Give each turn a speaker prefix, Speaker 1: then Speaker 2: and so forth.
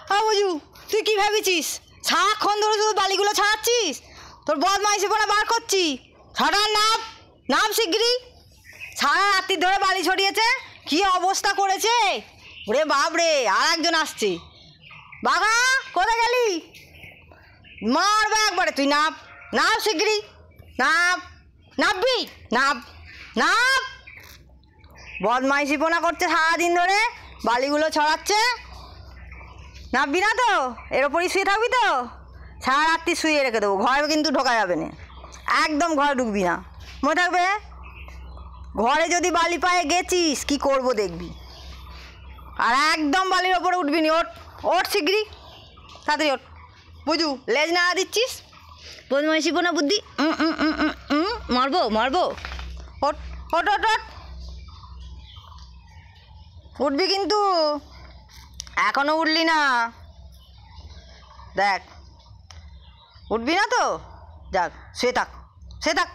Speaker 1: বুঝু তুই কি ভেবেছিস সারাক্ষণ ধরে শুধু বালিগুলো ছাড়াচ্ছিস? তোর বদমাইশি পড়া বার করছি। ছাড়ার নাম নাম শিগগিরি। সারা রাত্রি ধরে বালি ছড়িয়েছে, কি অবস্থা করেছে। ওরে বাপ রে, আর একজন আসছে। বাঘা কোথায় গেলি? মারবে একবারে। তুই নাপ নাপ শিগগিরি, নাপ। নাপবি? নাপ নাপ। বদমাইশি পোনা করছে সারাদিন ধরে, বালিগুলো ছড়াচ্ছে। নাপবি না তো? এর ওপরই শুয়ে থাকবি তো? সারা রাত্রি শুয়ে রেখে দেবো, ঘরে কিন্তু ঢোকা যাবে না, একদম ঘরে ঢুকবি না, মনে থাকবে। ঘরে যদি বালি পায়ে গেছিস কি করব দেখবি। আর একদম বালির ওপরে উঠবি নি। ওঠ ওঠ শিগগিরি, তাড়াতাড়ি ওঠ। বুঝু লেজ নাড়া দিচ্ছিস, বদমাইশি পোনা বুদ্ধি। মারবো মারবো। ওঠ ওঠ ওঠ ওঠ, উঠবি কিন্তু, এখনো উঠলি না। দেখ উঠবি না তো, যাক শুয়ে থাক শুয়ে থাক।